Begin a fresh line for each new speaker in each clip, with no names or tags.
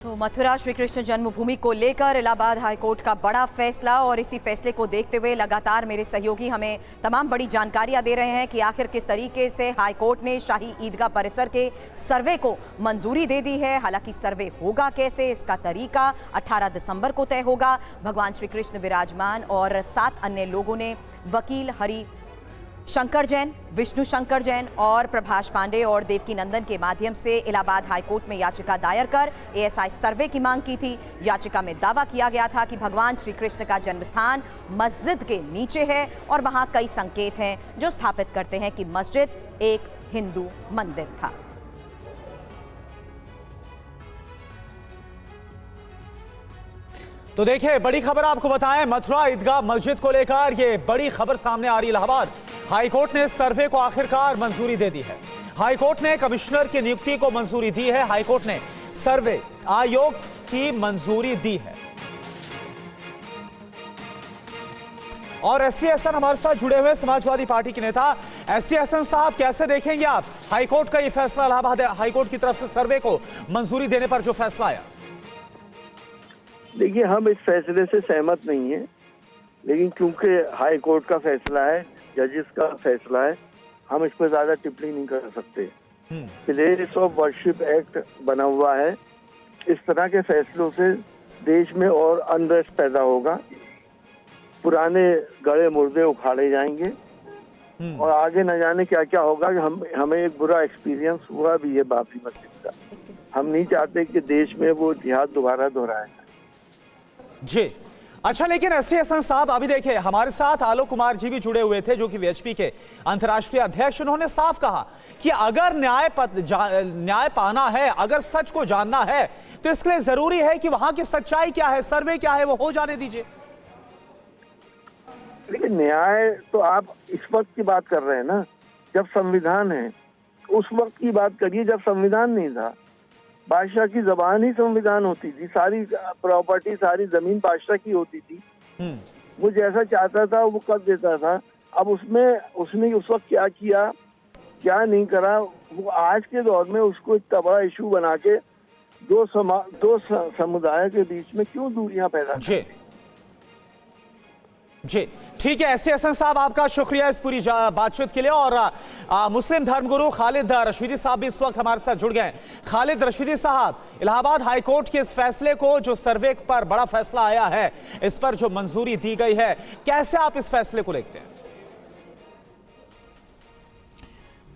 तो मथुरा श्री कृष्ण जन्मभूमि को लेकर इलाहाबाद हाईकोर्ट का बड़ा फैसला और इसी फैसले को देखते हुए लगातार मेरे सहयोगी हमें तमाम बड़ी जानकारियां दे रहे हैं कि आखिर किस तरीके से हाईकोर्ट ने शाही ईदगाह परिसर के सर्वे को मंजूरी दे दी है। हालांकि सर्वे होगा कैसे, इसका तरीका 18 दिसंबर को तय होगा। भगवान श्री कृष्ण विराजमान और 7 अन्य लोगों ने वकील हरि शंकर जैन, विष्णु शंकर जैन और प्रभाष पांडे और देवकी नंदन के माध्यम से इलाहाबाद हाईकोर्ट में याचिका दायर कर एएसआई सर्वे की मांग की थी। याचिका में दावा किया गया था कि भगवान श्री कृष्ण का जन्म स्थान मस्जिद के नीचे है और वहां कई संकेत हैं जो स्थापित करते हैं कि मस्जिद एक हिंदू मंदिर था।
तो देखिए, बड़ी खबर आपको बताएं, मथुरा ईदगाह मस्जिद को लेकर ये बड़ी खबर सामने आ रही। इलाहाबाद हाईकोर्ट ने सर्वे को आखिरकार मंजूरी दे दी है। हाईकोर्ट ने कमिश्नर की नियुक्ति को मंजूरी दी है। हाईकोर्ट ने सर्वे आयोग की मंजूरी दी है। और एसटी हसन हमारे साथ जुड़े हुए समाजवादी पार्टी के नेता एसटी हसन साहब, कैसे देखेंगे आप हाईकोर्ट का ये फैसला, इलाहाबाद हाईकोर्ट की तरफ से सर्वे को मंजूरी देने पर जो फैसला आया?
देखिए, हम इस फैसले से सहमत नहीं है, लेकिन क्योंकि हाई कोर्ट का फैसला है, जजेस का फैसला है, हम इस पर ज्यादा टिप्पणी नहीं कर सकते। प्लेस ऑफ वर्शिप एक्ट बना हुआ है। इस तरह के फैसलों से देश में और अनरेस्ट पैदा होगा, पुराने गड़े मुर्दे उखाड़े जाएंगे और आगे न जाने क्या क्या होगा। कि हमें एक बुरा एक्सपीरियंस हुआ भी है बाबरी मस्जिद का। हम नहीं चाहते कि देश में वो इतिहास दोबारा दोहराए
जी। अच्छा, लेकिन एसटी हसन साहब, अभी देखिए हमारे साथ आलोक कुमार जी भी जुड़े हुए थे, जो कि वीएचपी के अंतर्राष्ट्रीय अध्यक्ष। उन्होंने साफ कहा कि अगर न्याय पाना है, अगर सच को जानना है, तो इसके लिए जरूरी है कि वहां की सच्चाई क्या है, सर्वे क्या है, वो हो जाने दीजिए।
लेकिन न्याय तो आप इस वक्त की बात कर रहे हैं ना, जब संविधान है। उस वक्त की बात करिए जब संविधान नहीं था। बादशाह की जबान ही संविधान होती थी, सारी प्रॉपर्टी, सारी जमीन बादशाह की होती थी। वो जैसा चाहता था वो कर देता था। अब उसने उस वक्त क्या किया, क्या नहीं करा, वो आज के दौर में उसको इतना बड़ा इशू बना के दो समुदाय के बीच में क्यों दूरियां पैदा
जी जी, ठीक है। एसटी हसन साहब, आपका शुक्रिया इस पूरी बातचीत के लिए। और मुस्लिम धर्मगुरु खालिद रशीदी साहब भी इस वक्त हमारे साथ जुड़ गए। खालिद रशीदी साहब, इलाहाबाद हाईकोर्ट के इस फैसले को, जो सर्वे पर बड़ा फैसला आया है, इस पर जो मंजूरी दी गई है, कैसे आप इस फैसले को देखते हैं?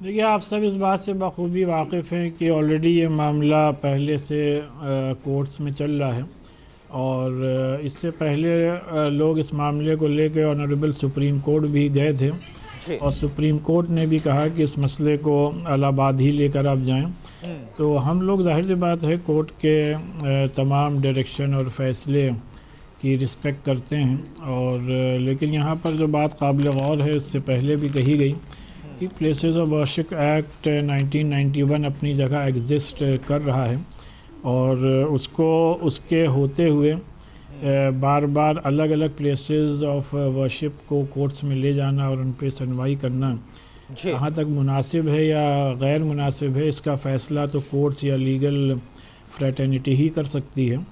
देखिए, आप सब इस बात से बखूबी वाकिफ़ हैं कि ऑलरेडी ये मामला पहले से कोर्ट्स में चल रहा है और इससे पहले लोग इस मामले को लेकर ऑनरेबल सुप्रीम कोर्ट भी गए थे और सुप्रीम कोर्ट ने भी कहा कि इस मसले को इलाहाबाद ही लेकर आप जाएं। तो हम लोग, जाहिर सी बात है, कोर्ट के तमाम डायरेक्शन और फैसले की रिस्पेक्ट करते हैं। और लेकिन यहाँ पर जो बात काबिल गौर है, इससे पहले भी कही गई कि प्लेसेस ऑफ वर्शिप एक्ट 1991 अपनी जगह एग्जिस्ट कर रहा है और उसके होते हुए बार बार अलग अलग प्लेसेस ऑफ वर्शिप को कोर्ट्स में ले जाना और उन पर सुनवाई करना कहाँ तक मुनासिब है या गैर मुनासिब है, इसका फ़ैसला तो कोर्ट्स या लीगल फ्रेटर्निटी ही कर सकती है।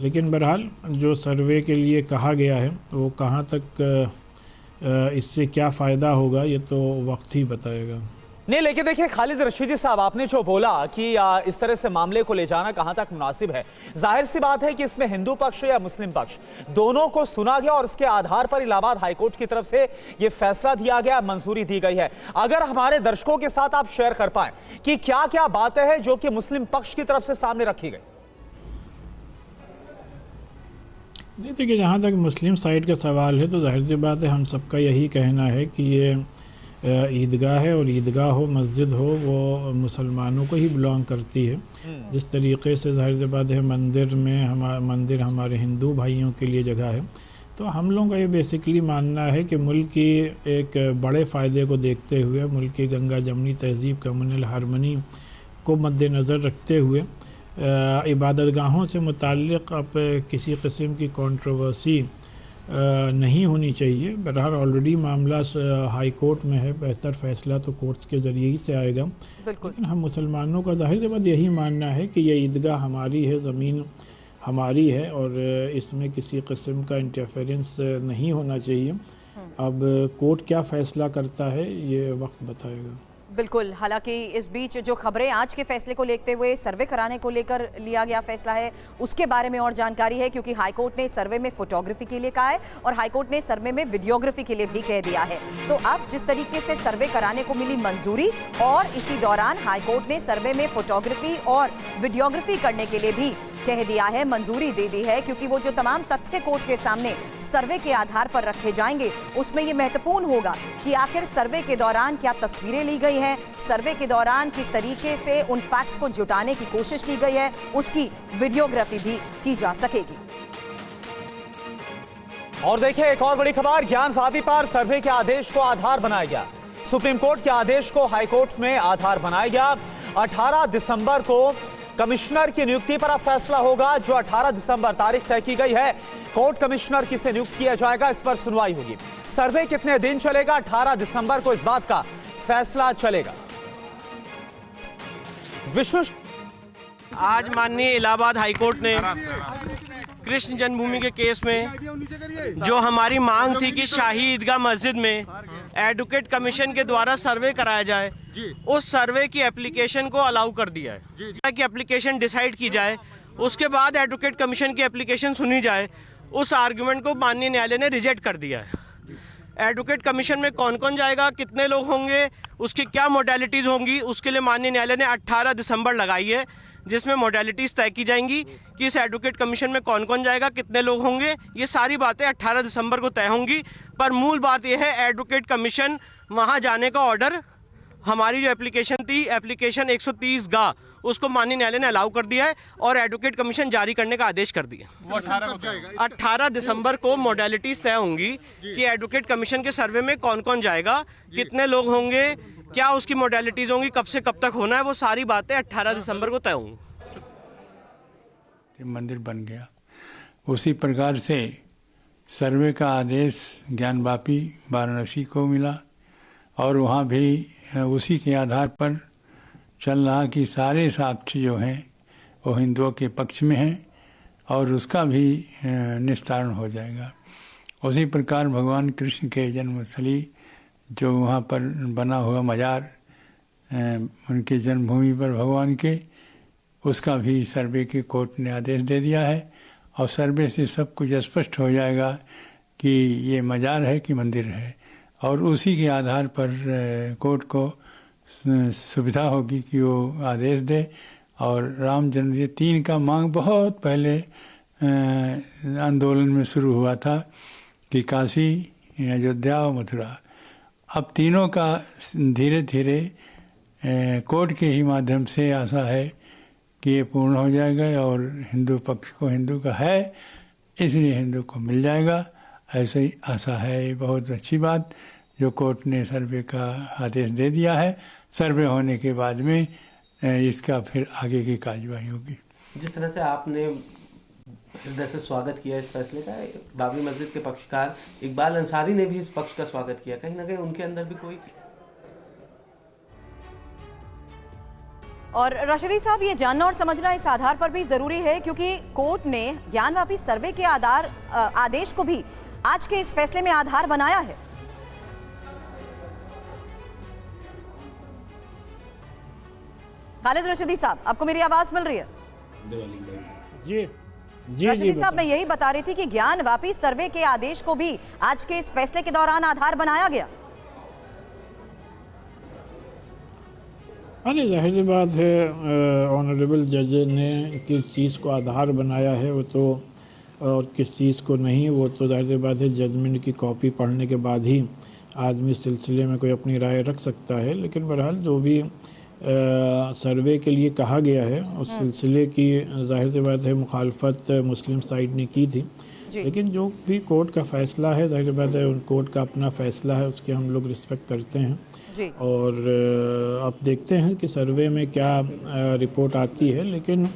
लेकिन बहरहाल जो सर्वे के लिए कहा गया है वो कहाँ तक इससे क्या फ़ायदा होगा, ये तो वक्त ही बताएगा।
नहीं, लेकिन देखिए खालिद रशीदी साहब, आपने जो बोला कि इस तरह से मामले को ले जाना कहां तक मुनासिब है, जाहिर सी बात है कि इसमें हिंदू पक्ष या मुस्लिम पक्ष दोनों को सुना गया और इसके आधार पर इलाहाबाद हाईकोर्ट की तरफ से यह फैसला दिया गया, मंजूरी दी गई है। अगर हमारे दर्शकों के साथ आप शेयर कर पाए कि क्या क्या बातें हैं जो कि मुस्लिम पक्ष की तरफ से सामने रखी गई।
नहीं, देखिए, जहाँ तक मुस्लिम साइड का सवाल है तो जाहिर सी बात है, हम सबका यही कहना है कि ये ईदगाह है और ईदगाह हो, मस्जिद हो, वो मुसलमानों को ही बिलोंग करती है। जिस तरीके से जाहिर सी बात है मंदिर हमारे हिंदू भाइयों के लिए जगह है। तो हम लोगों का ये बेसिकली मानना है कि मुल्क की एक बड़े फ़ायदे को देखते हुए, मुल्क की गंगा जमनी तहज़ीब, कम्युनल हारमनी को मद्देनज़र रखते हुए इबादतगाहों से मुताल्लिक़ अब किसी किस्म की कंट्रोवर्सी नहीं होनी चाहिए। बहरहाल ऑलरेडी मामला हाई कोर्ट में है, बेहतर फैसला तो कोर्ट्स के ज़रिए ही से आएगा।
बिल्कुल।
लेकिन हम मुसलमानों का जाहिर सी बात यही मानना है कि ये ईदगाह हमारी है, ज़मीन हमारी है और इसमें किसी किस्म का इंटरफेरेंस नहीं होना चाहिए। अब कोर्ट क्या फ़ैसला करता है ये वक्त बताएगा।
बिल्कुल। हालांकि इस बीच जो खबरें आज के फैसले को लेते हुए सर्वे कराने को लेकर लिया गया फैसला है उसके बारे में और जानकारी है, क्योंकि हाईकोर्ट ने सर्वे में फोटोग्राफी के लिए कहा है और हाईकोर्ट ने सर्वे में वीडियोग्राफी के लिए भी कह दिया है। तो अब जिस तरीके से सर्वे कराने को मिली मंजूरी और इसी दौरान हाईकोर्ट ने सर्वे में फोटोग्राफी और वीडियोग्राफी करने के लिए भी कह दिया है, मंजूरी दे दी है, क्योंकि वो जो तमाम तथ्य कोर्ट के सामने सर्वे के आधार पर रखे जाएंगे उसमें ये महत्वपूर्ण होगा कि आखिर सर्वे के दौरान क्या तस्वीरें ली गई हैं, सर्वे के दौरान किस तरीके से उन फैक्ट्स को जुटाने की कोशिश की गई है, उसकी वीडियोग्राफी भी की जा सकेगी।
और देखिए एक और बड़ी खबर, ज्ञान वापी पर सर्वे के आदेश को आधार बनाया गया। सुप्रीम कोर्ट के आदेश को हाईकोर्ट में आधार बनाया गया। 18 दिसंबर को कमिश्नर की नियुक्ति पर अब फैसला होगा। जो 18 दिसंबर तारीख तय की गई है, कोर्ट कमिश्नर किसे नियुक्त किया जाएगा इस पर सुनवाई होगी। सर्वे कितने दिन चलेगा, 18 दिसंबर को इस बात का फैसला चलेगा। विश्व
आज माननीय इलाहाबाद हाईकोर्ट ने कृष्ण जन्मभूमि के केस में जो हमारी मांग थी कि शाही ईदगाह मस्जिद में एडवोकेट कमीशन के द्वारा सर्वे कराया जाए, उस सर्वे की एप्लीकेशन को अलाउ कर दिया है कि एप्लीकेशन डिसाइड की जाए, उसके बाद एडवोकेट कमीशन की एप्लीकेशन सुनी जाए। उस आर्गुमेंट को माननीय न्यायालय ने रिजेक्ट कर दिया है। एडवोकेट कमीशन में कौन कौन जाएगा, कितने लोग होंगे, उसकी क्या मोडेलिटीज़ होंगी, उसके लिए माननीय न्यायालय ने 18 दिसंबर लगाई है, जिसमें मोडेलिटीज़ तय की जाएंगी कि इस एडवोकेट कमीशन में कौन कौन जाएगा, कितने लोग होंगे। ये सारी बातें 18 दिसंबर को तय होंगी। पर मूल बात यह है, एडवोकेट कमीशन वहाँ जाने का ऑर्डर, हमारी जो एप्लीकेशन थी, एप्लीकेशन 130 उसको माननीय न्यायालय ने अलाउ कर दिया है और एडवोकेट कमीशन जारी करने का आदेश कर दिया। 18 दिसंबर को मोडेलिटीज तय होंगी कि एडवोकेट कमीशन के सर्वे में कौन कौन जाएगा, कितने लोग होंगे, क्या उसकी मोडेलिटीज होंगी, कब से कब तक होना है, वो सारी बातें 18 दिसंबर को तय होंगी।
मंदिर बन गया, उसी प्रकार से सर्वे का आदेश ज्ञानवापी वाराणसी को मिला और वहाँ भी उसी के आधार पर चल रहा कि सारे साक्ष्य जो हैं वो हिंदुओं के पक्ष में हैं और उसका भी निस्तारण हो जाएगा। उसी प्रकार भगवान कृष्ण के जन्मस्थली जो वहाँ पर बना हुआ मजार उनकी जन्मभूमि पर भगवान के, उसका भी सर्वे के कोर्ट ने आदेश दे दिया है और सर्वे से सब कुछ स्पष्ट हो जाएगा कि ये मजार है कि मंदिर है और उसी के आधार पर कोर्ट को सुविधा होगी कि वो आदेश दे। और राम जन्मदिन 3 का मांग बहुत पहले आंदोलन में शुरू हुआ था कि काशी, अयोध्या और मथुरा, अब तीनों का धीरे धीरे कोर्ट के ही माध्यम से आशा है कि ये पूर्ण हो जाएगा और हिंदू पक्ष को हिंदू का है इसलिए हिंदू को मिल जाएगा, ऐसे ही आशा है। बहुत अच्छी बात जो कोर्ट ने सर्वे का आदेश दे दिया है। सर्वे होने के बाद में इसका फिर आगे की कार्यवाही होगी।
जिस तरह से आपने हृदय से स्वागत किया इस फैसले का, बाबरी मस्जिद के पक्षकार इकबाल अंसारी ने भी इस पक्ष का स्वागत किया, कहीं ना कहीं उनके अंदर भी कोई।
और रशीदी साहब, ये जानना और समझना इस आधार पर भी जरूरी है क्योंकि कोर्ट ने ज्ञानवापी सर्वे के आदेश को भी आज के इस फैसले में आधार बनाया है। खालिद रशीदी साहब, आपको मेरी आवाज मिल रही है?
जी
रशीदी साहब, मैं यही बता रही थी कि ज्ञानवापी सर्वे के आदेश को भी आज के इस फैसले के दौरान आधार बनाया गया।
अरे जाहिर सी बात है, ऑनरेबल जज ने किस चीज़ को आधार बनाया है वो तो, और किस चीज़ को नहीं, वो तो जाहिर सी बात है जजमेंट की कॉपी पढ़ने के बाद ही आदमी इस सिलसिले में कोई अपनी राय रख सकता है। लेकिन बहरहाल जो भी सर्वे के लिए कहा गया है उस सिलसिले की जाहिर सी बात है मुखालफत मुस्लिम साइड ने की थी, लेकिन जो भी कोर्ट का फ़ैसला है जाहिर बात है उन कोर्ट का अपना फ़ैसला है, उसकी हम लोग रिस्पेक्ट करते हैं। और अब देखते हैं कि सर्वे में क्या रिपोर्ट आती है। लेकिन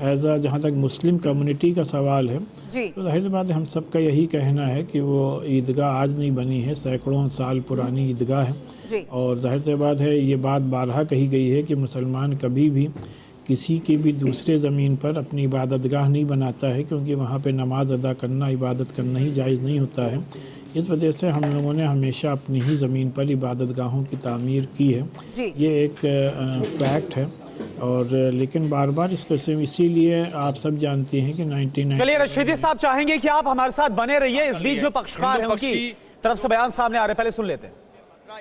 एज अ जहाँ तक मुस्लिम कम्युनिटी का सवाल है
जी
तो जाहिर बात है हम सबका यही कहना है कि वो ईदगाह आज नहीं बनी है, सैकड़ों साल पुरानी ईदगाह है।
जी
और जाहिर सी बात है ये बात बारहा कही गई है कि मुसलमान कभी भी किसी की भी दूसरे ज़मीन पर अपनी इबादतगाह नहीं बनाता है, क्योंकि वहाँ पे नमाज अदा करना, इबादत करना ही जायज़ नहीं होता है। इस वजह से हम लोगों ने हमेशा अपनी ही ज़मीन पर इबादतगाहों की तामीर की है।
जी
ये एक फैक्ट है। और लेकिन बार बार इसको इसीलिए आप सब जानते हैं कि 99
चलिए रशीदी साहब चाहेंगे कि आप हमारे साथ बने रहिए। इस बीच जो पक्षकार हैं उनकी तरफ से बयान सामने आ रहे, पहले सुन लेते हैं।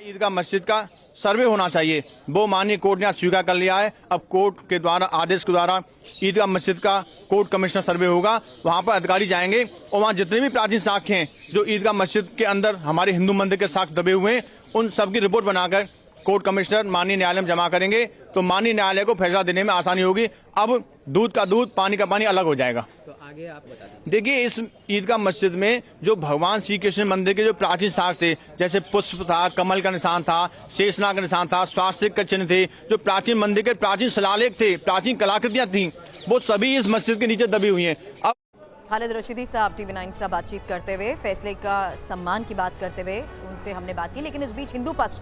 ईदगाह मस्जिद का सर्वे होना चाहिए, वो माननीय कोर्ट ने आज स्वीकार कर लिया है। अब कोर्ट के द्वारा, आदेश के द्वारा ईदगाह मस्जिद का कोर्ट कमिश्नर सर्वे होगा, वहाँ पर अधिकारी जाएंगे और वहाँ जितने भी प्राचीन साक्ष्य हैं जो ईदगाह मस्जिद के अंदर हमारे हिंदू मंदिर के साक्ष्य दबे हुए हैं, उन सब की रिपोर्ट बनाकर कोर्ट कमिश्नर माननीय न्यायालय में जमा करेंगे, तो माननीय न्यायालय को फैसला देने में आसानी होगी। अब दूध का दूध, पानी का पानी अलग हो जाएगा।
तो आगे आप बता दें।
देखिए, इस ईदगाह मस्जिद में जो भगवान श्री कृष्ण मंदिर के जो प्राचीन साक्ष्य थे, जैसे पुष्प था, कमल का निशान था, शेषनाग का निशान था, स्वास्तिक का चिन्ह थे, जो प्राचीन मंदिर के प्राचीन शिलालेख थे, प्राचीन कलाकृतियां थी, वो सभी इस मस्जिद के नीचे दबी हुई हैं। अब
खालिद रशीदी साहब TV9 से बातचीत करते हुए, फैसले का सम्मान की बात करते हुए उनसे हमने बात की। लेकिन इस बीच हिंदू पक्ष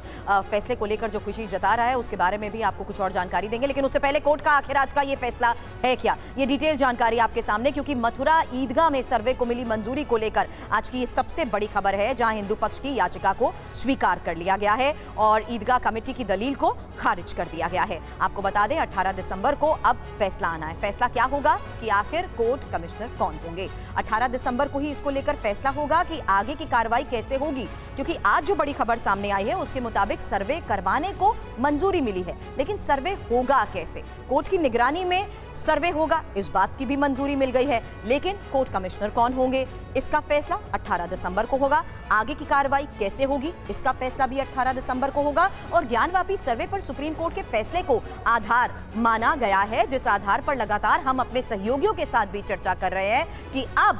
फैसले को लेकर जो खुशी जता रहा है उसके बारे में भी आपको कुछ और जानकारी देंगे। लेकिन उससे पहले कोर्ट का आखिर आज का ये फैसला है क्या, ये डिटेल जानकारी आपके सामने, क्योंकि मथुरा ईदगाह में सर्वे को मिली मंजूरी को लेकर आज की ये सबसे बड़ी खबर है, जहां हिंदू पक्ष की याचिका को स्वीकार कर लिया गया है और ईदगाह कमेटी की दलील को खारिज कर दिया गया है। आपको बता दें 18 दिसंबर को अब फैसला आना है। फैसला क्या होगा कि आखिर कोर्ट कमिश्नर कौन होंगे। 18 दिसंबर को ही इसको लेकर फैसला होगा कि आगे की कार्रवाई कैसे होगी, क्योंकि आज जो बड़ी खबर सामने आई है उसके मुताबिक सर्वे करवाने को मंजूरी मिली है, लेकिन सर्वे होगा कैसे, कोर्ट की निगरानी में सर्वे होगा, इस बात की भी मंजूरी मिल गई है। लेकिन कोर्ट कमिश्नर कौन होंगे, इसका फैसला 18 दिसंबर को होगा। आगे की कार्रवाई कैसे होगी, इसका फैसला भी 18 दिसंबर को होगा। और ज्ञानवापी सर्वे पर सुप्रीम कोर्ट के फैसले को आधार माना गया है, जिस आधार पर लगातार हम अपने सहयोगियों के साथ भी चर्चा कर रहे हैं कि अब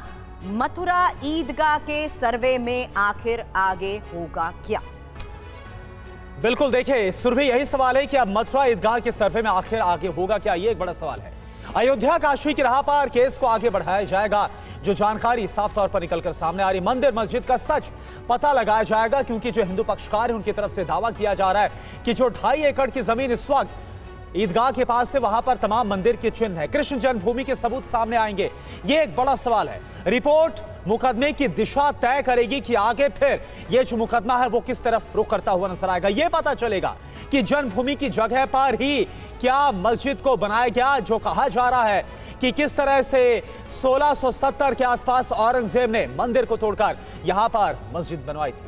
मथुरा ईदगाह के सर्वे में आखिर आगे होगा क्या।
बिल्कुल, देखिए सुरभि, यही सवाल है कि अब मथुरा ईदगाह के सर्वे में आखिर आगे होगा क्या, ये एक बड़ा सवाल है। अयोध्या काशी की राह पर केस को आगे बढ़ाया जाएगा, जो जानकारी साफ तौर पर निकलकर सामने आ रही, मंदिर मस्जिद का सच पता लगाया जाएगा, क्योंकि जो हिंदू पक्षकार है उनकी तरफ से दावा किया जा रहा है कि जो 2.5 एकड़ की जमीन इस वक्त ईदगाह के पास से, वहां पर तमाम मंदिर के चिन्ह है, कृष्ण जन्मभूमि के सबूत सामने आएंगे। ये एक बड़ा सवाल है। रिपोर्ट मुकदमे की दिशा तय करेगी कि आगे फिर ये जो मुकदमा है वो किस तरफ रुख करता हुआ नजर आएगा। ये पता चलेगा कि जन्मभूमि की जगह पर ही क्या मस्जिद को बनाया गया, जो कहा जा रहा है कि किस तरह से 1670 के आसपास औरंगजेब ने मंदिर को तोड़कर यहां पर मस्जिद बनवाई थी।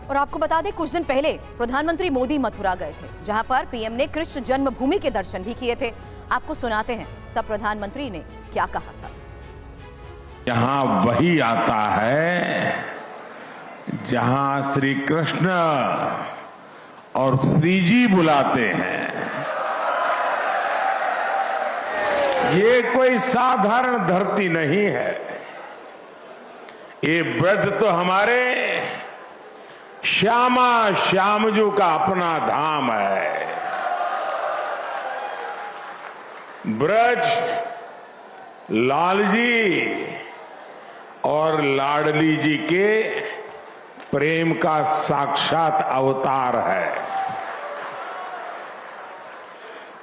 और आपको बता दें, कुछ दिन पहले प्रधानमंत्री मोदी मथुरा गए थे, जहां पर पीएम ने कृष्ण जन्मभूमि के दर्शन भी किए थे। आपको सुनाते हैं तब प्रधानमंत्री ने क्या कहा था।
यहाँ वही आता है जहां श्री कृष्ण और श्री जी बुलाते हैं। ये कोई साधारण धरती नहीं है, ये ब्रज तो हमारे श्यामा श्यामजू का अपना धाम है। ब्रज लालजी और लाडली जी के प्रेम का साक्षात अवतार है।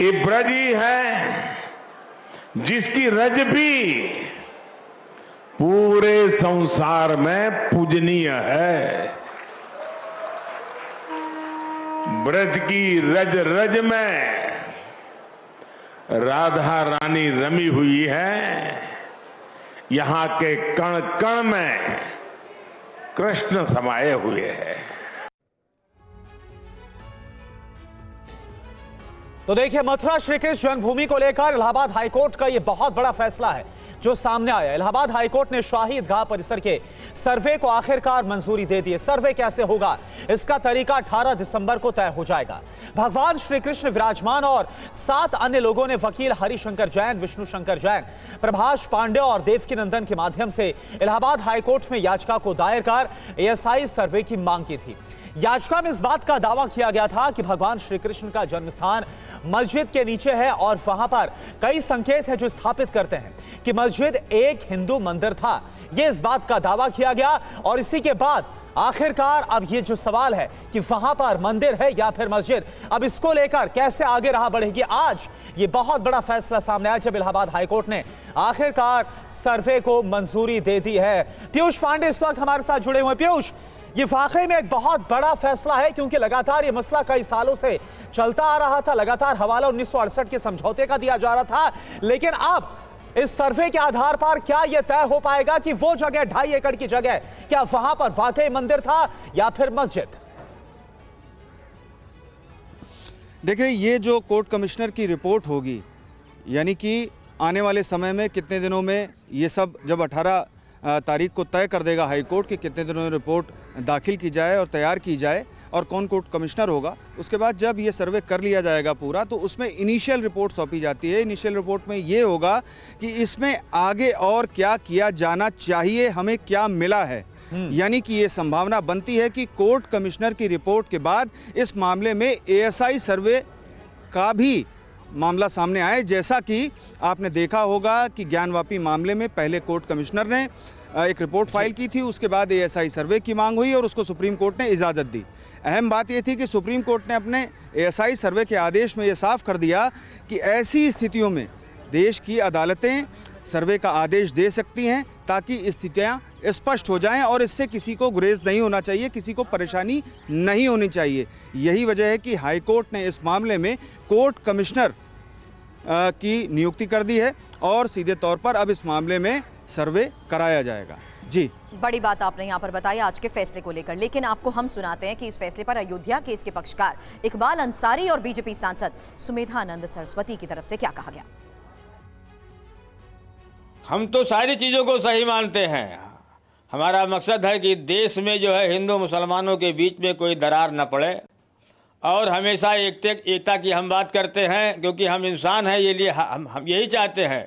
ये ब्रज ही है जिसकी रज भी पूरे संसार में पूजनीय है। ब्रज की रज रज में राधा रानी रमी हुई है, यहां के कण कण में कृष्ण समाये हुए हैं।
तो देखिए, मथुरा श्री कृष्ण जन्मभूमि को लेकर इलाहाबाद हाईकोर्ट का यह बहुत बड़ा फैसला है जो सामने आया। इलाहाबाद हाईकोर्ट ने शाही ईदगाह परिसर के सर्वे को आखिरकार मंजूरी दे दी है। सर्वे कैसे होगा, इसका तरीका 18 दिसंबर को तय हो जाएगा। भगवान श्री कृष्ण विराजमान और 7 अन्य लोगों ने वकील हरिशंकर जैन, विष्णु शंकर जैन, प्रभाष पांडे और देवकी नंदन के माध्यम से इलाहाबाद हाईकोर्ट में याचिका को दायर कर ASI सर्वे की मांग की थी। याचिका में इस बात का दावा किया गया था कि भगवान श्री कृष्ण का जन्म स्थान मस्जिद के नीचे है और वहां पर कई संकेत हैं जो स्थापित करते हैं कि मस्जिद एक हिंदू मंदिर था। यह इस बात का दावा किया गया और इसी के बाद आखिरकार अब ये जो सवाल है कि वहां पर मंदिर है या फिर मस्जिद, अब इसको लेकर कैसे आगे राह बढ़ेगी। आज ये बहुत बड़ा फैसला सामने आया जब इलाहाबाद हाईकोर्ट ने आखिरकार सर्वे को मंजूरी दे दी है। पीयूष पांडे इस वक्त हमारे साथ जुड़े हुए। पीयूष, ये वाकई में एक बहुत बड़ा फैसला है क्योंकि लगातार ये मसला कई सालों से चलता आ रहा था, लगातार हवाला 1968 के समझौते का दिया जा रहा था, लेकिन अब इस सर्वे के आधार पर क्या यह तय हो पाएगा कि वो जगह 2.5 एकड़ की जगह क्या वहां पर वाकई मंदिर था या फिर मस्जिद?
देखिए, ये जो कोर्ट कमिश्नर की रिपोर्ट होगी, यानी कि आने वाले समय में कितने दिनों में ये सब, जब 18 तारीख को तय कर देगा हाई कोर्ट कि कितने दिनों में रिपोर्ट दाखिल की जाए और तैयार की जाए और कौन कोर्ट कमिश्नर होगा, उसके बाद जब ये सर्वे कर लिया जाएगा पूरा, तो उसमें इनिशियल रिपोर्ट सौंपी जाती है। इनिशियल रिपोर्ट में ये होगा कि इसमें आगे और क्या किया जाना चाहिए, हमें क्या मिला है। यानी कि ये संभावना बनती है कि कोर्ट कमिश्नर की रिपोर्ट के बाद इस मामले में ASI सर्वे का भी मामला सामने आए, जैसा कि आपने देखा होगा कि ज्ञानवापी मामले में पहले कोर्ट कमिश्नर ने एक रिपोर्ट फाइल की थी, उसके बाद ASI सर्वे की मांग हुई और उसको सुप्रीम कोर्ट ने इजाज़त दी। अहम बात ये थी कि सुप्रीम कोर्ट ने अपने ASI सर्वे के आदेश में ये साफ कर दिया कि ऐसी स्थितियों में देश की अदालतें सर्वे का आदेश दे सकती हैं ताकि स्थितियाँ स्पष्ट हो जाएं और इससे किसी को गुरेज नहीं होना चाहिए, किसी को परेशानी नहीं होनी चाहिए। यही वजह है कि हाई कोर्ट ने इस मामले में कोर्ट कमिश्नर की नियुक्ति कर दी है और सीधे तौर पर अब इस मामले में सर्वे कराया जाएगा। जी,
बड़ी बात आपने यहाँ पर बताई आज के फैसले को लेकर, लेकिन आपको हम सुनाते हैं कि इस फैसले पर अयोध्या केस के पक्षकार इकबाल अंसारी और बीजेपी सांसद सुमेधानंद सरस्वती की तरफ से क्या कहा गया।
हम तो सारी चीज़ों को सही मानते हैं। हमारा मकसद है कि देश में जो है हिंदू मुसलमानों के बीच में कोई दरार न पड़े और हमेशा एकता की हम बात करते हैं, क्योंकि हम इंसान हैं। ये लिए हम यही चाहते हैं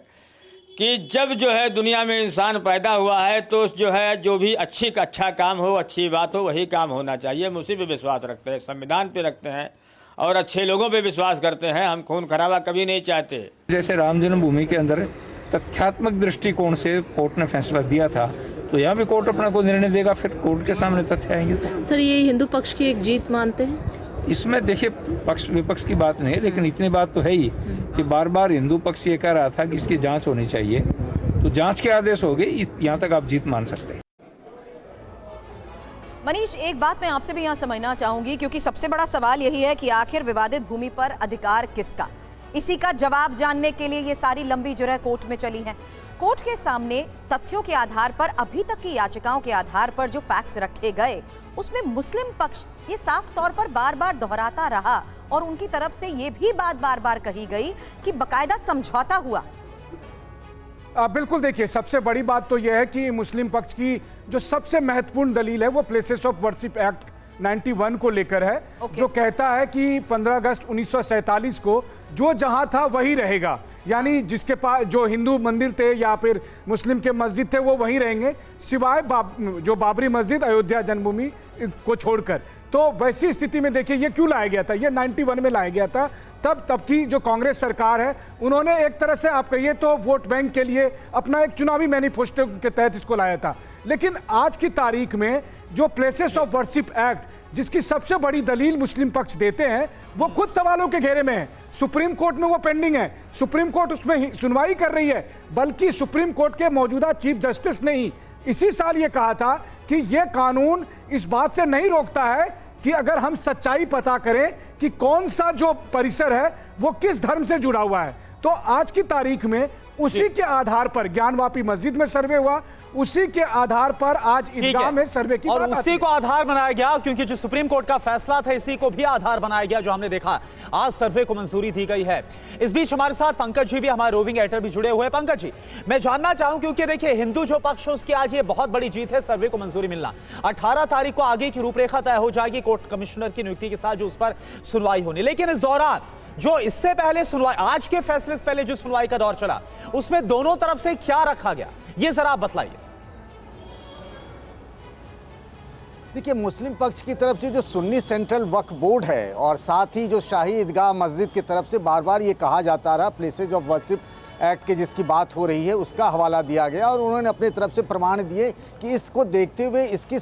कि जब जो है दुनिया में इंसान पैदा हुआ है तो जो है जो भी अच्छा काम हो, अच्छी बात हो, वही काम होना चाहिए। हम उसी पे विश्वास रखते हैं, संविधान पे रखते हैं और अच्छे लोगों पे विश्वास करते हैं। हम खून खराबा कभी नहीं चाहते।
जैसे राम जन्मभूमि के अंदर तथ्यात्मक दृष्टिकोण से कोर्ट ने फैसला दिया था, तो यहाँ भी कोर्ट अपना कोई निर्णय देगा, फिर कोर्ट के सामने तथ्य आएंगे। तो
सर, ये हिंदू पक्ष की एक जीत मानते हैं?
इसमें देखिए, पक्ष विपक्ष की बात नहीं है, लेकिन इतनी बात तो है ही कि बार बार हिंदू पक्ष ये कह रहा था कि इसकी जांच होनी चाहिए, तो जांच के आदेश हो गए, यहाँ तक आप जीत मान सकते हैं।
मनीष, एक बात मैं आपसे भी यहाँ समझना चाहूंगी, क्योंकि सबसे बड़ा सवाल यही है कि आखिर विवादित भूमि पर अधिकार किसका। इसी का जवाब जानने के लिए ये सारी लंबी जुरह कोर्ट में चली है। कोर्ट के सामने तथ्यों के आधार पर, अभी तक की याचिकाओं के आधार पर जो फैक्ट्स रखे गए, उसमें मुस्लिम पक्ष ये साफ तौर पर बार बार दोहराता रहा और उनकी तरफ से ये भी बात बार बार कही गई कि बकायदा समझौता हुआ।
बिल्कुल, देखिए, सबसे बड़ी बात तो यह है कि मुस्लिम पक्ष की जो सबसे महत्वपूर्ण दलील है वो प्लेसेस ऑफ वर्शिप एक्ट 91 को लेकर है, जो कहता है कि 15 अगस्त 1947 को जो जहां था वही रहेगा। यानी जिसके पास जो हिंदू मंदिर थे या फिर मुस्लिम के मस्जिद थे वो वहीं रहेंगे, सिवाय जो बाबरी मस्जिद अयोध्या जन्मभूमि को छोड़कर। तो वैसी स्थिति में देखिए ये क्यों लाया गया था, ये 91 में लाया गया था। तब की जो कांग्रेस सरकार है उन्होंने एक तरह से आप कहिए तो वोट बैंक के लिए अपना एक चुनावी मैनिफेस्टो के तहत इसको लाया था। लेकिन आज की तारीख में जो प्लेसेस ऑफ वर्शिप एक्ट जिसकी सबसे बड़ी दलील मुस्लिम पक्ष देते हैं वो खुद सवालों के घेरे में है। सुप्रीम कोर्ट में वो पेंडिंग है, सुप्रीम कोर्ट उसमें सुनवाई कर रही है, बल्कि सुप्रीम कोर्ट के मौजूदा चीफ जस्टिस ने ही इसी साल ये कहा था कि ये कानून इस बात से नहीं रोकता है कि अगर हम सच्चाई पता करें कि कौन सा जो परिसर है वो किस धर्म से जुड़ा हुआ है। तो आज की तारीख में उसी के आधार पर ज्ञानवापी मस्जिद में सर्वे हुआ, उसी के आधार पर आज ईदगाह में सर्वे की
और उसी को आधार बनाया गया, क्योंकि जो सुप्रीम कोर्ट का फैसला था इसी को भी आधार बनाया गया, जो हमने देखा आज सर्वे को मंजूरी दी गई है। इस बीच हमारे साथ पंकज जी भी, हमारे रोविंग एडिटर भी जुड़े हुए हैं। पंकज जी, मैं जानना चाहूं, क्योंकि देखिए हिंदू जो पक्ष है उसकी आज ये बहुत बड़ी जीत है, सर्वे को मंजूरी मिलना। 18 तारीख को आगे की रूपरेखा तय हो जाएगी कोर्ट कमिश्नर की नियुक्ति के साथ, जो उस पर सुनवाई होनी। लेकिन इस दौरान जो इससे पहले सुनवाई, आज के फैसले से पहले जो सुनवाई का दौर चला, उसमें दोनों तरफ से क्या रखा गया, ये जरा आप बतलाइए।
देखिए, मुस्लिम पक्ष की तरफ से जो सुन्नी सेंट्रल वक्फ बोर्ड है और साथ ही जो शाही ईदगाह मस्जिद की तरफ से बार बार ये कहा जाता रहा, प्लेसेज ऑफ वर्शिप एक्ट के जिसकी बात हो रही है उसका हवाला दिया गया और उन्होंने अपनी तरफ से प्रमाण दिए कि इसको देखते हुए इसकी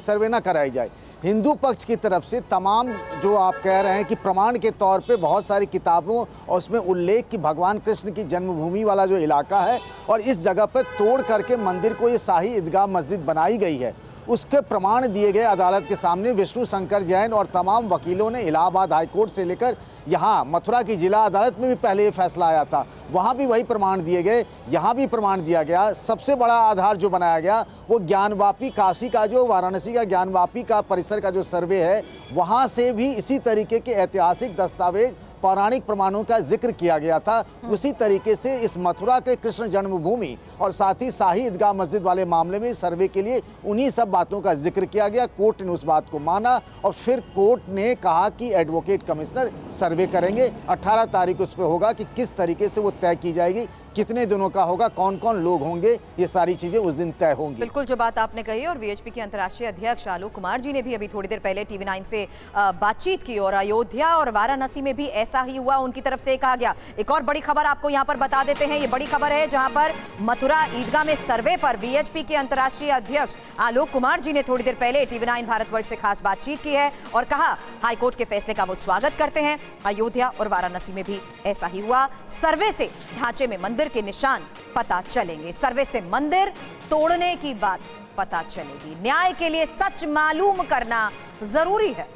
सर्वे ना कराई जाए। हिंदू पक्ष की तरफ से तमाम जो आप कह रहे हैं कि प्रमाण के तौर पे बहुत सारी किताबों और उसमें उल्लेख कि भगवान कृष्ण की जन्मभूमि वाला जो इलाका है और इस जगह पर तोड़ करके मंदिर को ये शाही ईदगाह मस्जिद बनाई गई है, उसके प्रमाण दिए गए अदालत के सामने। विष्णु शंकर जैन और तमाम वकीलों ने इलाहाबाद हाईकोर्ट से लेकर यहाँ मथुरा की जिला अदालत में भी पहले ये फैसला आया था, वहाँ भी वही प्रमाण दिए गए, यहाँ भी प्रमाण दिया गया। सबसे बड़ा आधार जो बनाया गया वो ज्ञानवापी काशी का जो वाराणसी का ज्ञानवापी का परिसर का जो सर्वे है, वहाँ से भी इसी तरीके के ऐतिहासिक दस्तावेज पौराणिक प्रमाणों का जिक्र किया गया था। उसी तरीके से इस मथुरा के कृष्ण जन्मभूमि और साथ ही शाही ईदगाह मस्जिद वाले मामले में सर्वे के लिए उन्हीं सब बातों का जिक्र किया गया। कोर्ट ने उस बात को माना और फिर कोर्ट ने कहा कि एडवोकेट कमिश्नर सर्वे करेंगे। 18 तारीख उस पर होगा कि किस तरीके से वो तय की जाएगी, कितने दिनों का होगा, कौन कौन लोग होंगे, ये सारी चीजें उस दिन तय होंगी।
बिल्कुल जो बात आपने कही, और वीएचपी के अंतर्राष्ट्रीय अध्यक्ष आलोक कुमार जी ने भी अभी थोड़ी देर पहले TV9 से बातचीत की और अयोध्या और वाराणसी में भी ऐसा ही हुआ, उनकी तरफ से कहा गया। एक और बड़ी खबर आपको यहाँ पर बता देते हैं, ये बड़ी खबर है जहां पर मथुरा ईदगाह में सर्वे पर वीएचपी के अंतर्राष्ट्रीय अध्यक्ष आलोक कुमार जी ने थोड़ी देर पहले TV9 भारतवर्ष से खास बातचीत की है और कहा हाईकोर्ट के फैसले का वो स्वागत करते हैं। अयोध्या और वाराणसी में भी ऐसा ही हुआ। सर्वे से ढांचे में मंदिर के निशान पता चलेंगे, सर्वे से मंदिर तोड़ने की बात पता चलेगी। न्याय के लिए सच मालूम करना जरूरी है।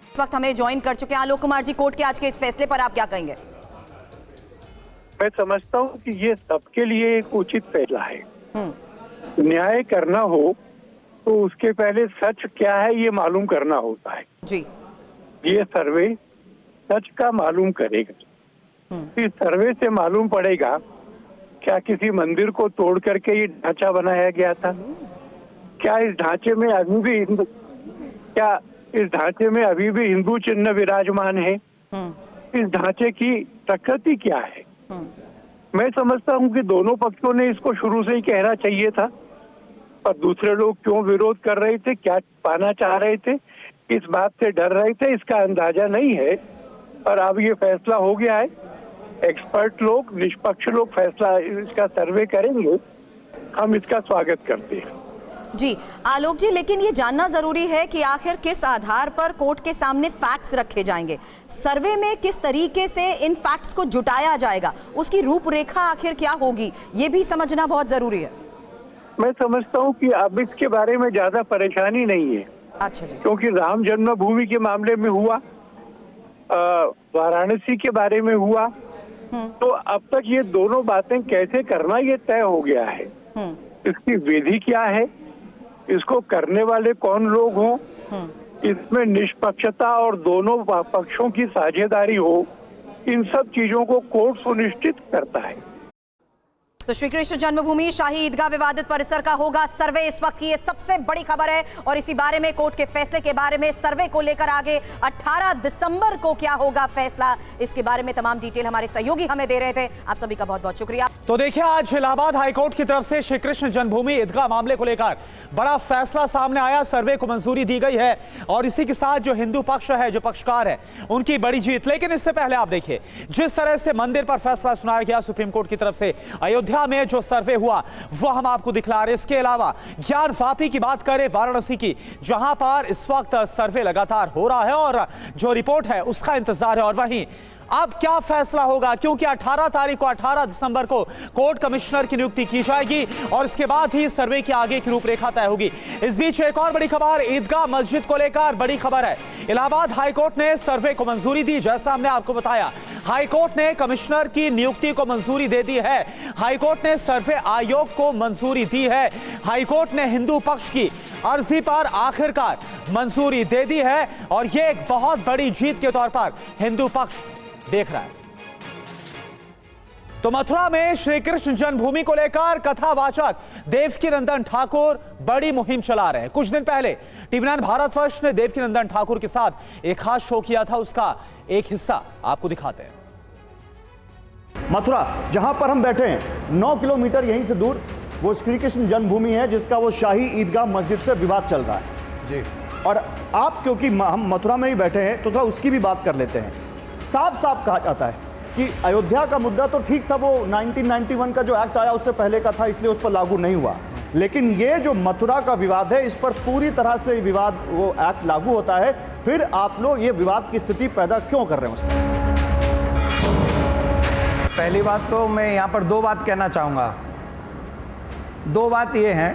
इस वक्त हमें ज्वाइन कर चुके हैं आलोक कुमार जी। कोर्ट के आज के इस फैसले पर आप क्या कहेंगे?
मैं समझता हूं कि ये सबके लिए एक उचित फैसला है। न्याय करना हो तो उसके पहले सच क्या है ये मालूम करना होता है
जी।
ये सर्वे सच का मालूम करेगा। इस सर्वे से मालूम पड़ेगा क्या किसी मंदिर को तोड़ करके ये ढांचा बनाया गया था, क्या इस ढांचे में अभी भी हिंदू चिन्ह विराजमान है, इस ढांचे की प्रकृति क्या है। मैं समझता हूं कि दोनों पक्षों ने इसको शुरू से ही कहना चाहिए था, पर दूसरे लोग क्यों विरोध कर रहे थे, क्या पाना चाह रहे थे, इस बात से डर रहे थे, इसका अंदाजा नहीं है। पर अब ये फैसला हो गया है, एक्सपर्ट लोग, निष्पक्ष लोग फैसला इसका सर्वे करेंगे, हम इसका स्वागत करते हैं।
जी आलोक जी, लेकिन ये जानना जरूरी है कि आखिर किस आधार पर कोर्ट के सामने फैक्ट्स रखे जाएंगे, सर्वे में किस तरीके से इन फैक्ट्स को जुटाया जाएगा, उसकी रूपरेखा आखिर क्या होगी, ये भी समझना बहुत जरूरी है।
मैं समझता हूँ कि अब इसके बारे में ज्यादा परेशानी नहीं है।
अच्छा जी।
क्योंकि राम जन्मभूमि के मामले में हुआ, वाराणसी के बारे में हुआ, तो अब तक ये दोनों बातें कैसे करना ये तय हो गया है। इसकी विधि क्या है, इसको करने वाले कौन लोग हों, इसमें निष्पक्षता और दोनों पक्षों की साझेदारी हो, इन सब चीजों को कोर्ट सुनिश्चित करता है।
तो श्री कृष्ण जन्मभूमि शाही ईदगाह विवादित परिसर का होगा सर्वे, इस वक्त की ये सबसे बड़ी खबर है। और इसी बारे में, कोर्ट के फैसले के बारे में, सर्वे को लेकर आगे 18 दिसंबर को क्या होगा फैसला, इसके बारे में तमाम डिटेल हमारे सहयोगी हमें दे रहे थे। आप सभी का बहुत बहुत शुक्रिया।
तो देखिए, आज इलाहाबाद हाईकोर्ट की तरफ से श्री कृष्ण जन्मभूमि ईदगाह मामले को लेकर बड़ा फैसला सामने आया, सर्वे को मंजूरी दी गई है और इसी के साथ जो हिंदू पक्ष है, जो पक्षकार है, उनकी बड़ी जीत। लेकिन इससे पहले आप देखिए जिस तरह से मंदिर पर फैसला सुनाया गया सुप्रीम कोर्ट की तरफ से, अयोध्या में जो सर्वे हुआ वो हम आपको दिखला रहे। इसके अलावा ज्ञानवापी की बात करें, वाराणसी की, जहां पर इस वक्त सर्वे लगातार हो रहा है और जो रिपोर्ट है उसका इंतजार है। और वहीं अब क्या फैसला होगा, क्योंकि 18 दिसंबर को कोर्ट कमिश्नर की नियुक्ति की जाएगी और इसके बाद ही सर्वे की आगे की रूपरेखा तय होगी। इस बीच एक और बड़ी खबर ईदगाह मस्जिद को लेकर बड़ी खबर है। इलाहाबाद हाईकोर्ट ने सर्वे को मंजूरी दी, जैसा हमने आपको बताया, हाईकोर्ट ने कमिश्नर की नियुक्ति को मंजूरी दे दी है। हाईकोर्ट ने सर्वे आयोग को मंजूरी दी है। हाईकोर्ट ने हिंदू पक्ष की अर्जी पर आखिरकार मंजूरी दे दी है और यह एक बहुत बड़ी जीत के तौर पर हिंदू पक्ष देख रहा है। तो मथुरा में श्री कृष्ण जन्मभूमि को लेकर कथावाचक देवकीनंदन ठाकुर बड़ी मुहिम चला रहे हैं। कुछ दिन पहले TV9 भारतवर्ष ने देवकीनंदन ठाकुर के साथ एक खास शो किया था, उसका एक हिस्सा आपको दिखाते हैं।
मथुरा जहां पर हम बैठे हैं 9 किलोमीटर यहीं से दूर वो श्री कृष्ण जन्मभूमि है जिसका वो शाही ईदगाह मस्जिद से विवाद चल रहा है जी। और आप क्योंकि हम मथुरा में ही बैठे हैं तो थोड़ा उसकी भी बात कर लेते हैं। साफ साफ कहा जाता है कि अयोध्या का मुद्दा तो ठीक था, वो 1991 का जो एक्ट आया उससे पहले का था, इसलिए उस पर लागू नहीं हुआ। लेकिन ये जो मथुरा का विवाद है, इस पर पूरी तरह से विवाद, वो एक्ट लागू होता है, फिर आप लोग ये विवाद की स्थिति पैदा क्यों कर रहे हैं उसमें?
पहली बात तो मैं यहाँ पर दो बात कहना चाहूँगा। दो बात ये हैं,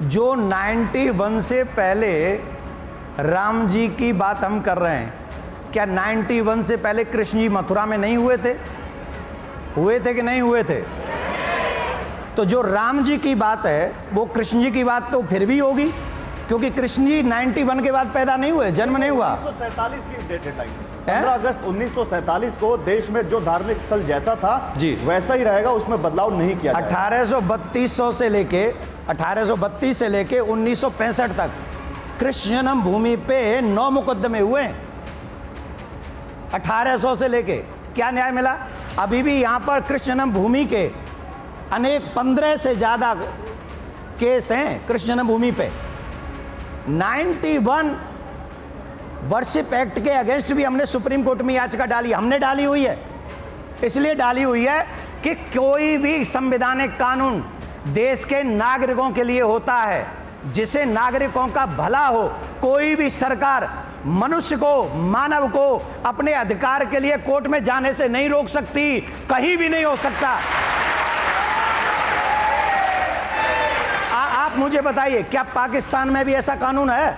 जो 91 से पहले राम जी की बात हम कर रहे हैं, क्या 91 से पहले कृष्ण जी मथुरा में नहीं हुए थे? हुए थे कि नहीं हुए थे? तो जो राम जी की बात है वो कृष्ण जी की बात तो फिर भी होगी, क्योंकि कृष्ण जी 91 के बाद पैदा नहीं हुए, जन्म नहीं हुआ।
1947 की डेट है, 15 अगस्त 1947 को देश में जो धार्मिक स्थल जैसा था जी वैसा ही रहेगा, उसमें बदलाव नहीं किया।
1832 से लेके 1965 तक कृष्ण जन्म भूमि पे 9 मुकदमे हुए। 1800 से लेके क्या न्याय मिला? अभी भी यहाँ पर कृष्ण जन्म भूमि के अनेक 15 से ज्यादा केस हैं कृष्ण जन्म भूमि पे। 91 वर्शिप एक्ट के अगेंस्ट भी हमने सुप्रीम कोर्ट में याचिका डाली, हमने डाली हुई है। इसलिए डाली हुई है कि कोई भी संवैधानिक कानून देश के नागरिकों के लिए होता है, जिसे नागरिकों का भला हो। कोई भी सरकार मनुष्य को, मानव को अपने अधिकार के लिए कोर्ट में जाने से नहीं रोक सकती, कहीं भी नहीं हो सकता। आप मुझे बताइए, क्या पाकिस्तान में भी ऐसा कानून है?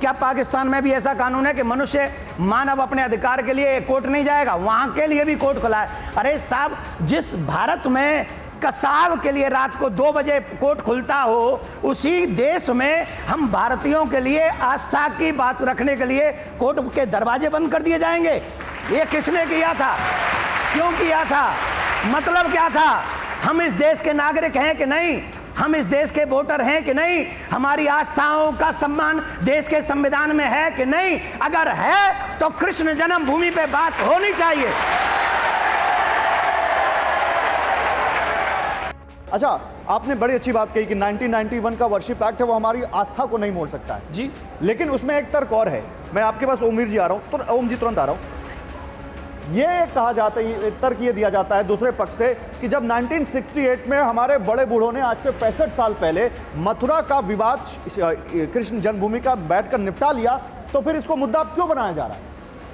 क्या पाकिस्तान में भी ऐसा कानून है कि मनुष्य, मानव अपने अधिकार के लिए कोर्ट नहीं जाएगा? वहां के लिए भी कोर्ट खुला है। अरे साहब, जिस भारत में कसाब के लिए रात को 2 बजे कोर्ट खुलता हो, उसी देश में हम भारतीयों के लिए आस्था की बात रखने के लिए कोर्ट के दरवाजे बंद कर दिए जाएंगे? ये किसने किया था? क्यों किया था? मतलब क्या था? हम इस देश के नागरिक हैं कि नहीं? हम इस देश के वोटर हैं कि नहीं? हमारी आस्थाओं का सम्मान देश के संविधान में है कि नहीं? अगर है तो कृष्ण जन्मभूमि पे बात होनी चाहिए।
अच्छा, आपने बड़ी अच्छी बात कही कि 1991 का वर्शिप एक्ट है, वो हमारी आस्था को नहीं मोड़ सकता है जी। लेकिन उसमें एक तर्क और है। मैं आपके पास ओमवीर जी आ रहा हूं, तो ओम जी तुरंत आ रहा हूं। ये कहा जाता है, तर्क ये दिया जाता है दूसरे पक्ष से कि जब 1968 में हमारे बड़े बूढ़ों ने आज से 65 साल पहले मथुरा का विवाद कृष्ण जन्मभूमि का बैठकर निपटा लिया, तो फिर इसको मुद्दा क्यों बनाया जा रहा है?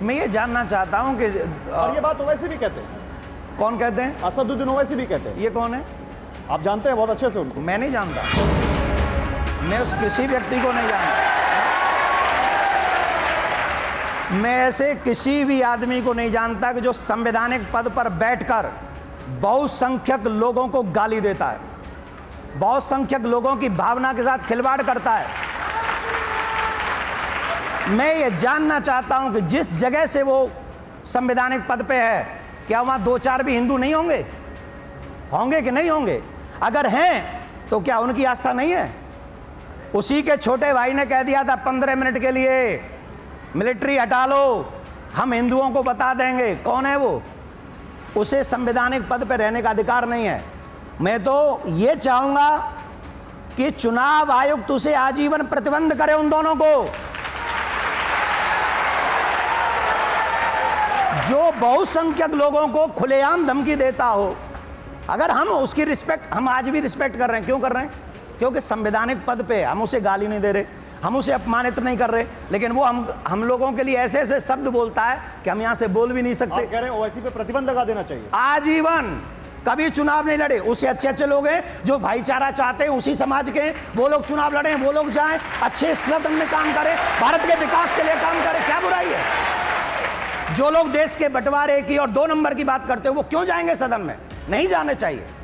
मैं ये जानना चाहता हूं कि
और ये बात ओवैसी भी कहते हैं।
कौन कहते हैं?
असदुद्दीन ओवैसी भी कहते हैं।
ये कौन है?
आप जानते हैं बहुत अच्छे से उनको?
मैं नहीं जानता, मैं उस किसी व्यक्ति को नहीं जानता। मैं ऐसे किसी भी आदमी को नहीं जानता कि जो संवैधानिक पद पर बैठकर बहुसंख्यक लोगों को गाली देता है, बहुसंख्यक लोगों की भावना के साथ खिलवाड़ करता है। मैं ये जानना चाहता हूं कि जिस जगह से वो संवैधानिक पद पे है, क्या वहां 2-4 भी हिंदू नहीं होंगे? होंगे कि नहीं होंगे? अगर हैं तो क्या उनकी आस्था नहीं है? उसी के छोटे भाई ने कह दिया था 15 मिनट के लिए मिलिट्री हटा लो, हम हिंदुओं को बता देंगे। कौन है वो? उसे संवैधानिक पद पर रहने का अधिकार नहीं है। मैं तो ये चाहूंगा कि चुनाव आयुक्त उसे आजीवन प्रतिबंध करे, उन दोनों को जो बहुसंख्यक लोगों को खुलेआम धमकी देता हो। अगर हम उसकी रिस्पेक्ट, हम आज भी रिस्पेक्ट कर रहे हैं। क्यों कर रहे हैं? क्योंकि संवैधानिक पद पे हम उसे गाली नहीं दे रहे, हम उसे अपमानित नहीं कर रहे, लेकिन वो हम लोगों के लिए ऐसे ऐसे शब्द बोलता है कि हम यहाँ से बोल भी नहीं सकते।
आप कह रहे हैं ओवैसी पे प्रतिबंध लगा देना चाहिए?
आजीवन। कभी चुनाव नहीं लड़े, उससे अच्छे अच्छे लोग हैं जो भाईचारा चाहते हैं, उसी समाज के, वो लोग चुनाव लड़े, वो लोग जाएं, अच्छे सदन में काम करें, भारत के विकास के लिए काम करें। क्या बुराई है? जो लोग देश के बंटवारे की और 2 नंबर की बात करते हैं, वो क्यों जाएंगे सदन में? नहीं जाने चाहिए।